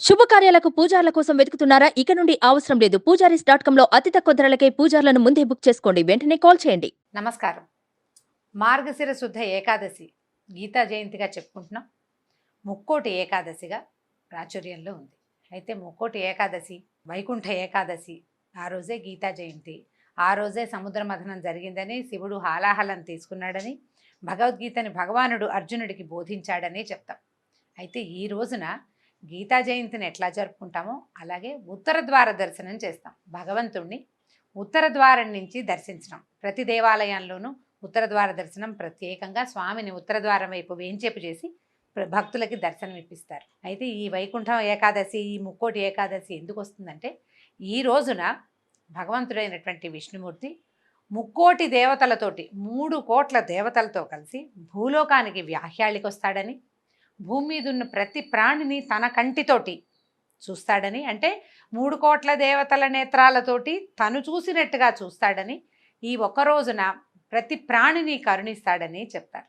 శుభకార్యాలకు పూజార్ల కోసం వెతుకుతున్నారా? ఇక నుండి అవసరం లేదు. పూజారీస్.com లో అతి తక్కువ ధరలకే పూజార్లను ముందే బుక్ చేసుకోండి. వెంటనే కాల్ చేయండి. నమస్కారం. మార్గశిర శుద్ధ ఏకాదశి గీతా జయంతిగా చెప్పుకుంటున్నాం. ముక్కోటి ఏకాదశిగా ప్రాచుర్యంలో ఉంది. అయితే ముక్కోటి ఏకాదశి, వైకుంఠ ఏకాదశి, ఆ రోజే గీతా జయంతి, ఆ రోజే సముద్ర మథనం జరిగిందని, శివుడు హాలాహలం తీసుకున్నాడని, భగవద్గీతని భగవానుడు అర్జునుడికి బోధించాడని చెప్తాం. అయితే ఈ రోజున గీతా జయంతిని ఎట్లా జరుపుకుంటామో అలాగే ఉత్తర ద్వార దర్శనం చేస్తాం. భగవంతుణ్ణి ఉత్తర ద్వారం నుంచి దర్శించడం. ప్రతి దేవాలయంలోనూ ఉత్తర ద్వార దర్శనం ప్రత్యేకంగా స్వామిని ఉత్తర ద్వారం వైపు వేంచేపు చేసి భక్తులకి దర్శనం ఇప్పిస్తారు. అయితే ఈ వైకుంఠం ఏకాదశి, ఈ ముక్కోటి ఏకాదశి ఎందుకు వస్తుందంటే, ఈ రోజున భగవంతుడైనటువంటి విష్ణుమూర్తి ముక్కోటి దేవతలతోటి 3 కోట్ల దేవతలతో కలిసి భూలోకానికి వ్యాహ్యాళికి వస్తాడని, భూమి మీద ఉన్న ప్రతి ప్రాణిని తన కంటితోటి చూస్తాడని, అంటే 3 కోట్ల దేవతల నేత్రాలతోటి తను చూసినట్టుగా చూస్తాడని, ఈ ఒక్క రోజున ప్రతి ప్రాణిని కరుణిస్తాడని చెప్తారు.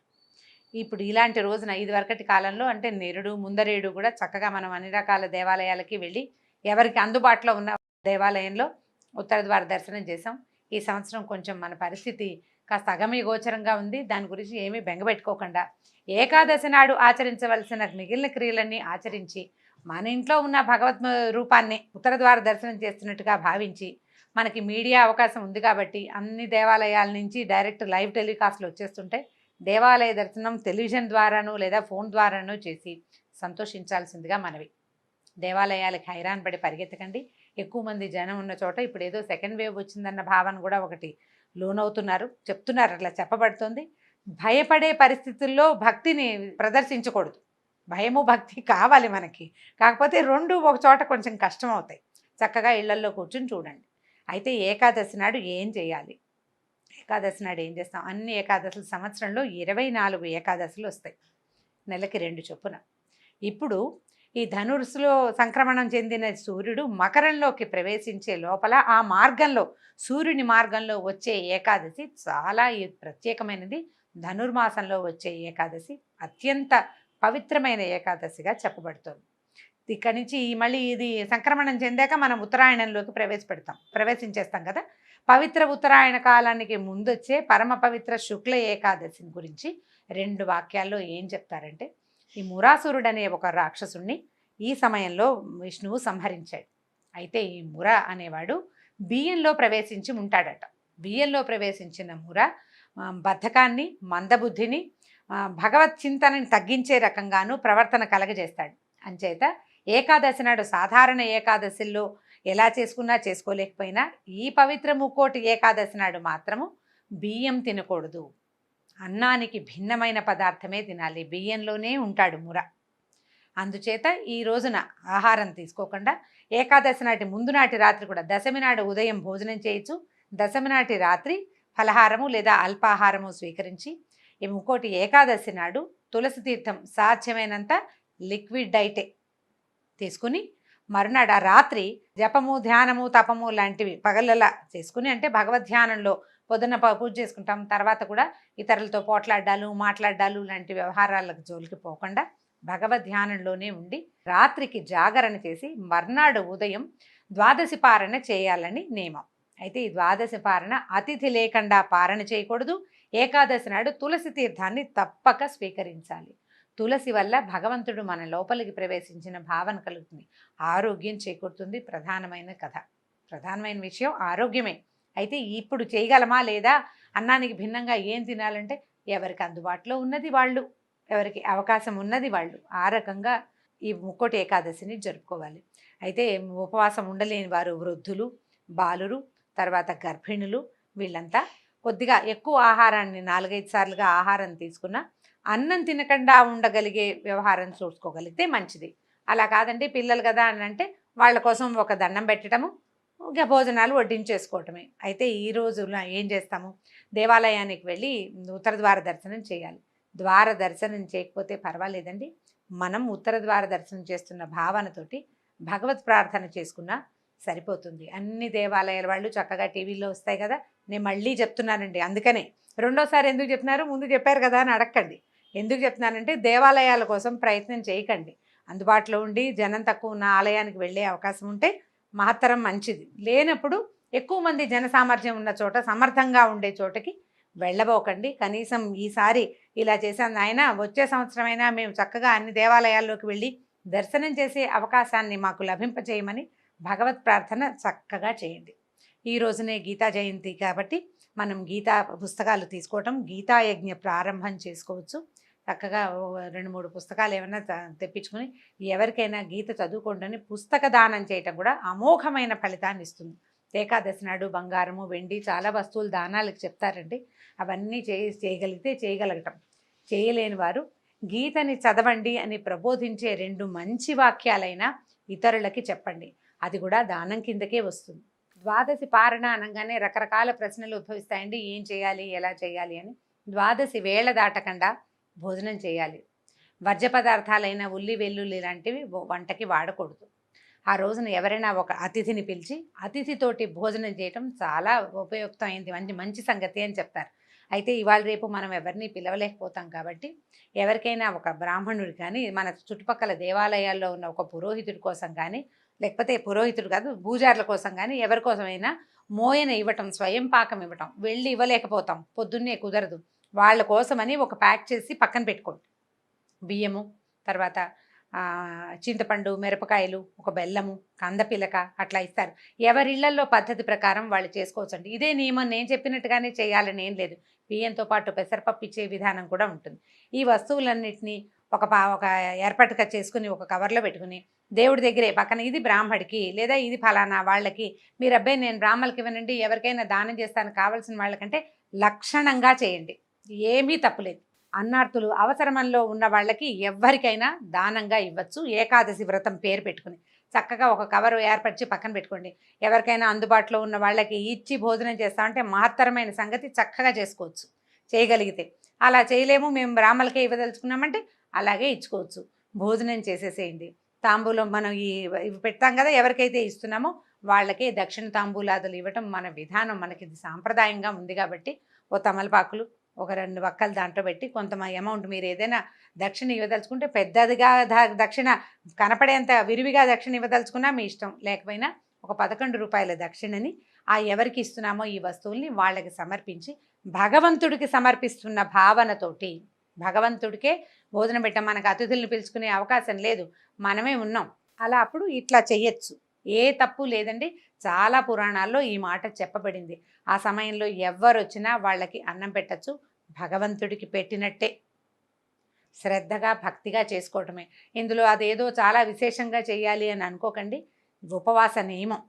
ఇప్పుడు ఇలాంటి రోజున ఇదివరకటి కాలంలో అంటే నిరుడు ముందరేడు కూడా చక్కగా మనం అన్ని రకాల దేవాలయాలకి వెళ్ళి ఎవరికి అందుబాటులో ఉన్న దేవాలయంలో ఉత్తర ద్వార దర్శనం చేసాం. ఈ సంవత్సరం కొంచెం మన పరిస్థితి కాస్త అగమ్యగోచరంగా ఉంది. దాని గురించి ఏమీ బెంగపెట్టుకోకుండా ఏకాదశి నాడు ఆచరించవలసిన మిగిలిన క్రియలన్నీ ఆచరించి మన ఇంట్లో ఉన్న భగవత్ రూపాన్ని ఉత్తర ద్వార దర్శనం చేస్తున్నట్టుగా భావించి, మనకి మీడియా అవకాశం ఉంది కాబట్టి అన్ని దేవాలయాల నుంచి డైరెక్ట్ లైవ్ టెలికాస్ట్లు వచ్చేస్తుంటే దేవాలయ దర్శనం టెలివిజన్ ద్వారానో లేదా ఫోన్ ద్వారానో చేసి సంతోషించాల్సిందిగా మనవి. దేవాలయాలకు హైరాన్ పడి పరిగెత్తకండి. ఎక్కువ మంది జనం ఉన్న చోట ఇప్పుడు ఏదో సెకండ్ వేవ్ వచ్చిందన్న భావన కూడా ఒకటి లోనవుతున్నారు, చెప్తున్నారు, అట్లా చెప్పబడుతుంది. భయపడే పరిస్థితుల్లో భక్తిని ప్రదర్శించకూడదు. భయము భక్తి కావాలి మనకి, కాకపోతే రెండు ఒక చోట కొంచెం కష్టం అవుతాయి. చక్కగా ఇళ్లల్లో కూర్చుని చూడండి. అయితే ఏకాదశి నాడు ఏం చేయాలి? ఏకాదశి నాడు ఏం చేస్తాం? అన్ని ఏకాదశులు సంవత్సరంలో 24 ఏకాదశులు వస్తాయి, నెలకి 2 చొప్పున. ఇప్పుడు ఈ ధనుస్సులో సంక్రమణం చెందిన సూర్యుడు మకరంలోకి ప్రవేశించే లోపల ఆ మార్గంలో, సూర్యుని మార్గంలో వచ్చే ఏకాదశి చాలా ప్రత్యేకమైనది. ధనుర్మాసంలో వచ్చే ఏకాదశి అత్యంత పవిత్రమైన ఏకాదశిగా చెప్పబడుతుంది. ఇక్కడి నుంచి మళ్ళీ ఇది సంక్రమణం చెందాక మనం ఉత్తరాయణంలోకి ప్రవేశించేస్తాం కదా. పవిత్ర ఉత్తరాయణ కాలానికి ముందొచ్చే పరమ పవిత్ర శుక్ల ఏకాదశి గురించి 2 వాక్యాల్లో ఏం చెప్తారంటే, ఈ మురాసురుడు అనే ఒక రాక్షసుణ్ణి ఈ సమయంలో విష్ణువు సంహరించాడు. అయితే ఈ ముర అనేవాడు బియ్యంలో ప్రవేశించి ఉంటాడట. బియ్యంలో ప్రవేశించిన ముర బద్ధకాన్ని, మందబుద్ధిని, భగవత్ చింతనని తగ్గించే రకంగాను ప్రవర్తన కలగజేస్తాడు. అంచేత ఏకాదశి నాడు సాధారణ ఏకాదశిలో ఎలా చేసుకున్నా చేసుకోలేకపోయినా ఈ పవిత్ర ముక్కోటి ఏకాదశి నాడు మాత్రము బియ్యం తినకూడదు. అన్నానికి భిన్నమైన పదార్థమే తినాలి. బియ్యంలోనే ఉంటాడు ముర. అందుచేత ఈ రోజున ఆహారం తీసుకోకుండా ఏకాదశి నాటి ముందు నాటి రాత్రి కూడా, దశమి నాడు ఉదయం భోజనం చేయొచ్చు, దశమి నాటి రాత్రి ఫలహారము లేదా అల్పాహారము స్వీకరించి, ఈ ముక్కోటి ఏకాదశి నాడు తులసి తీర్థం సాధ్యమైనంత లిక్విడ్ డైటే తీసుకుని, మరునాడు ఆ రాత్రి జపము, ధ్యానము, తపము లాంటివి పగలలా చేసుకుని, అంటే భగవద్ధ్యానంలో పొద్దున్న పూజ చేసుకుంటాం, తర్వాత కూడా ఇతరులతో పోట్లాడ్డాలు, మాట్లాడ్డాలు లాంటి వ్యవహారాలకు జోలికి పోకుండా భగవద్ధ్యానంలోనే ఉండి రాత్రికి జాగరణ చేసి మర్నాడు ఉదయం ద్వాదశి పారణ చేయాలని నియమం. అయితే ఈ ద్వాదశి పారణ అతిథి లేకుండా పారణ చేయకూడదు. ఏకాదశి నాడు తులసి తీర్థాన్ని తప్పక స్వీకరించాలి. తులసి వల్ల భగవంతుడు మన లోపలికి ప్రవేశించిన భావన కలుగుతుంది, ఆరోగ్యం చేకూరుతుంది. ప్రధానమైన విషయం ఆరోగ్యమే. అయితే ఇప్పుడు చేయగలమా లేదా? అన్నానికి భిన్నంగా ఏం తినాలంటే ఎవరికి అందుబాటులో ఉన్నది వాళ్ళు, ఎవరికి అవకాశం ఉన్నది వాళ్ళు ఆ రకంగా ఈ ముక్కోటి ఏకాదశిని జరుపుకోవాలి. అయితే ఉపవాసం ఉండలేని వారు వృద్ధులు, బాలురు, తర్వాత గర్భిణులు, వీళ్ళంతా కొద్దిగా ఎక్కువ ఆహారాన్ని 4-5 సార్లుగా ఆహారం తీసుకున్న అన్నం తినకుండా ఉండగలిగే వ్యవహారం చూసుకోగలిగితే మంచిది. అలా కాదండి పిల్లలు కదా అని అంటే వాళ్ళ కోసం ఒక దండం పెట్టడము, ఇంకా భోజనాలు వడ్డించేసుకోవటమే. అయితే ఈ రోజున ఏం చేస్తాము? దేవాలయానికి వెళ్ళి ఉత్తర ద్వార దర్శనం చేయాలి. ద్వార దర్శనం చేయకపోతే పర్వాలేదండి, మనం ఉత్తర ద్వార దర్శనం చేస్తున్న భావనతోటి భగవత్ ప్రార్థన చేసుకున్నా సరిపోతుంది. అన్ని దేవాలయాల వాళ్ళు చక్కగా టీవీలో వస్తాయి కదా. నేను మళ్ళీ చెప్తున్నానండి, అందుకనే రెండోసారి ఎందుకు చెప్తున్నారు, ముందు చెప్పారు కదా అని అడగండి. ఎందుకు చెప్తున్నానంటే దేవాలయాల కోసం ప్రయత్నం చేయకండి. అందుబాటులో ఉండి జనం తక్కువ ఉన్న ఆలయానికి వెళ్ళే అవకాశం ఉంటే మహత్తరం మంచిది. లేనప్పుడు ఎక్కువ మంది జన సామర్థ్యం ఉన్న చోట, సమర్థంగా ఉండే చోటకి వెళ్ళబోకండి. కనీసం ఈసారి ఇలా చేశాను నాయన, వచ్చే సంవత్సరమైనా మేము చక్కగా అన్ని దేవాలయాల్లోకి వెళ్ళి దర్శనం చేసే అవకాశాన్ని మాకు లభింపచేయమని భగవత్ ప్రార్థన చక్కగా చేయండి. ఈ రోజునే గీతా జయంతి కాబట్టి మనం గీతా పుస్తకాలు తీసుకోవటం, గీతాయజ్ఞ ప్రారంభం చేసుకోవచ్చు. చక్కగా ఓ 2-3 పుస్తకాలు ఏమైనా తెప్పించుకొని ఎవరికైనా గీత చదువుకోండి. పుస్తక దానం చేయటం కూడా అమోఘమైన ఫలితాన్ని ఇస్తుంది. ఏకాదశి నాడు బంగారము, వెండి చాలా వస్తువులు దానాలకు చెప్తారండి. అవన్నీ చేయగలిగితే చేయగలగటం. చేయలేని వారు గీతని చదవండి అని ప్రబోధించే 2 మంచి వాక్యాలైనా ఇతరులకి చెప్పండి. అది కూడా దానం కిందకే వస్తుంది. ద్వాదశి పారణ అనగానే రకరకాల ప్రశ్నలు ఉద్భవిస్తాయండి. ఏం చేయాలి, ఎలా చేయాలి అని. ద్వాదశి వేళ దాటకుండా భోజనం చేయాలి. వర్జ్య పదార్థాలైన ఉల్లి వెల్లుల్లి లాంటివి వంటకి వాడకూడదు. ఆ రోజున ఎవరైనా ఒక అతిథిని పిలిచి అతిథితోటి భోజనం చేయటం చాలా ఉపయుక్తమైంది, మంచి సంగతి అని చెప్తారు. అయితే ఇవాళ రేపు మనం ఎవరిని పిలవలేకపోతాం కాబట్టి ఎవరికైనా ఒక బ్రాహ్మణుడు కానీ, మన చుట్టుపక్కల దేవాలయాల్లో ఉన్న ఒక పురోహితుడి కోసం కానీ, లేకపోతే పురోహితుడు కాదు పూజారుల కోసం కానీ ఎవరి కోసమైనా మోయన ఇవ్వటం, స్వయం పాకం ఇవ్వటం. వెళ్ళి ఇవ్వలేకపోతాం, పొద్దున్నే కుదరదు, వాళ్ళ కోసమని ఒక ప్యాక్ చేసి పక్కన పెట్టుకోండి. బియ్యము, తర్వాత చింతపండు, మిరపకాయలు, ఒక బెల్లము, కందపిలక అట్లా ఇస్తారు. ఎవరిళ్లలో పద్ధతి ప్రకారం వాళ్ళు చేసుకోవచ్చండి. ఇదే నియమం నేను చెప్పినట్టుగానే చేయాలని ఏం లేదు. బియ్యంతో పాటు పెసరపప్పు ఇచ్చే విధానం కూడా ఉంటుంది. ఈ వస్తువులన్నిటినీ ఒక ఏర్పాటుగా చేసుకుని ఒక కవర్లో పెట్టుకుని దేవుడి దగ్గరే పక్కన, ఇది బ్రాహ్మడికి లేదా ఇది ఫలానా వాళ్ళకి, మీరు అబ్బాయి నేను బ్రాహ్మణులకి ఇవ్వనండి, ఎవరికైనా దానం చేస్తాను కావాల్సిన వాళ్ళకంటే లక్షణంగా చేయండి, ఏమీ తప్పులేదు. అన్నార్థులు అవసరమంలో ఉన్న వాళ్ళకి ఎవరికైనా దానంగా ఇవ్వచ్చు. ఏకాదశి వ్రతం పేరు పెట్టుకుని చక్కగా ఒక కవరు ఏర్పరిచి పక్కన పెట్టుకోండి. ఎవరికైనా అందుబాటులో ఉన్న వాళ్ళకి ఇచ్చి భోజనం చేస్తామంటే మహత్తరమైన సంగతి, చక్కగా చేసుకోవచ్చు చేయగలిగితే. అలా చేయలేము, మేము బ్రాహ్మణులకే ఇవ్వదలుచుకున్నామంటే అలాగే ఇచ్చుకోవచ్చు. భోజనం చేసేసేయండి. తాంబూలం మనం ఇవి పెడతాం కదా, ఎవరికైతే ఇస్తున్నామో వాళ్ళకే దక్షిణ తాంబూలాదులు ఇవ్వటం మన విధానం, మనకి ఇది సాంప్రదాయంగా ఉంది కాబట్టి ఓ తమలపాకులు, ఒక 2 వక్కలు దాంట్లో పెట్టి కొంత అమౌంట్ మీరు ఏదైనా దక్షిణ ఇవ్వదలుచుకుంటే పెద్దదిగా దక్షిణ కనపడేంత విరివిగా దక్షిణ ఇవ్వదలుచుకున్నా మీ ఇష్టం. లేకపోయినా ఒక 11 రూపాయల దక్షిణని ఎవరికి ఇస్తున్నామో ఈ వస్తువుల్ని వాళ్ళకి సమర్పించి భగవంతుడికి సమర్పిస్తున్న భావనతోటి, భగవంతుడికే భోజనం పెట్టాం, మనకు అతిథుల్ని పిలుచుకునే అవకాశం లేదు, మనమే ఉన్నాం, అలా అప్పుడు ఇట్లా చెయ్యొచ్చు. ఏ తప్పు లేదండి. చాలా పురాణాల్లో ఈ మాట చెప్పబడింది. ఆ సమయంలో ఎవ్వరు వచ్చినా వాళ్ళకి అన్నం పెట్టచ్చు, భగవంతుడికి పెట్టినట్టే. శ్రద్ధగా భక్తిగా చేసుకోవటమే. ఇందులో అదేదో చాలా విశేషంగా చేయాలి అని అనుకోకండి. ఉపవాస నియమం.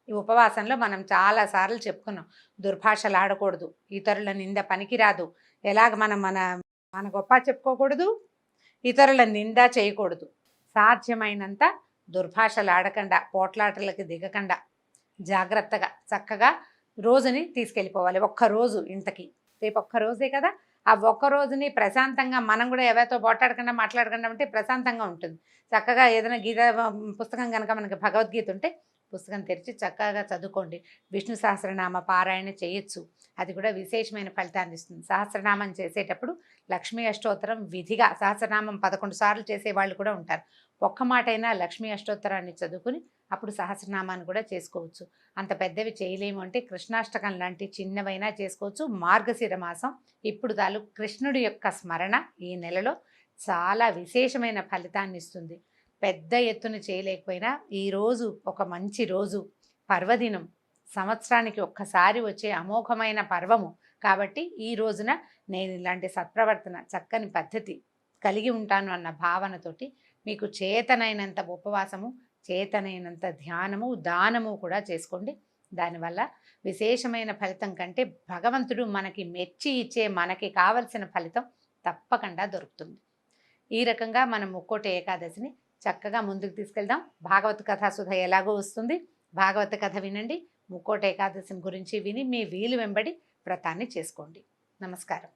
ఈ ఉపవాసంలో మనం చాలాసార్లు చెప్పుకున్నాం, దుర్భాషలు ఆడకూడదు, ఇతరుల నింద పనికిరాదు, ఎలాగ మన గొప్ప చెప్పుకోకూడదు, ఇతరుల నింద చేయకూడదు, సాధ్యమైనంత దుర్భాషలు ఆడకుండా, పోట్లాటలకి దిగకుండా జాగ్రత్తగా చక్కగా రోజుని తీసుకెళ్ళిపోవాలి. ఒక్కరోజు ఇంతకి, రేపు ఒక్కరోజే కదా, ఆ ఒక్క రోజుని ప్రశాంతంగా మనం కూడా ఎవరితో పోట్లాడకుండా మాట్లాడకుండా ఉంటే ప్రశాంతంగా ఉంటుంది. చక్కగా ఏదైనా గీత పుస్తకం కనుక మనకి భగవద్గీత ఉంటే పుస్తకం తెరిచి చక్కగా చదువుకోండి. విష్ణు సహస్రనామ పారాయణ చేయొచ్చు, అది కూడా విశేషమైన ఫలితాన్ని ఇస్తుంది. సహస్రనామం చేసేటప్పుడు లక్ష్మీ అష్టోత్తరం విధిగా, సహస్రనామం 11 సార్లు చేసేవాళ్ళు కూడా ఉంటారు. ఒక్క మాటైనా లక్ష్మీ అష్టోత్తరాన్ని చదువుకుని అప్పుడు సహస్రనామాన్ని కూడా చేసుకోవచ్చు. అంత పెద్దవి చేయలేము అంటే కృష్ణాష్టకం లాంటి చిన్నవైనా చేసుకోవచ్చు. మార్గశిర మాసం ఇప్పుడు కృష్ణుడి యొక్క స్మరణ ఈ నెలలో చాలా విశేషమైన ఫలితాన్ని ఇస్తుంది. పెద్ద ఎత్తున చేయలేకపోయినా ఈరోజు ఒక మంచి రోజు, పర్వదినం, సంవత్సరానికి ఒక్కసారి వచ్చే అమోఘమైన పర్వము కాబట్టి ఈ రోజున నేను ఇలాంటి సత్ప్రవర్తన, చక్కని పద్ధతి కలిగి ఉంటాను అన్న భావనతోటి మీకు చేతనైనంత ఉపవాసము, చేతనైనంత ధ్యానము, దానము కూడా చేసుకోండి. దానివల్ల విశేషమైన ఫలితం కంటే భగవంతుడు మనకి మెచ్చి ఇచ్చే, మనకి కావలసిన ఫలితం తప్పకుండా దొరుకుతుంది. ఈ రకంగా మనం ముక్కోటి ఏకాదశిని చక్కగా ముందుకు తీసుకెళ్దాం. భాగవత కథాసుధ ఎలాగో వస్తుంది, భాగవత కథ వినండి. ముక్కోటి ఏకాదశిని గురించి విని మీ వీలు వెంబడి వ్రతాన్ని చేసుకోండి. నమస్కారం.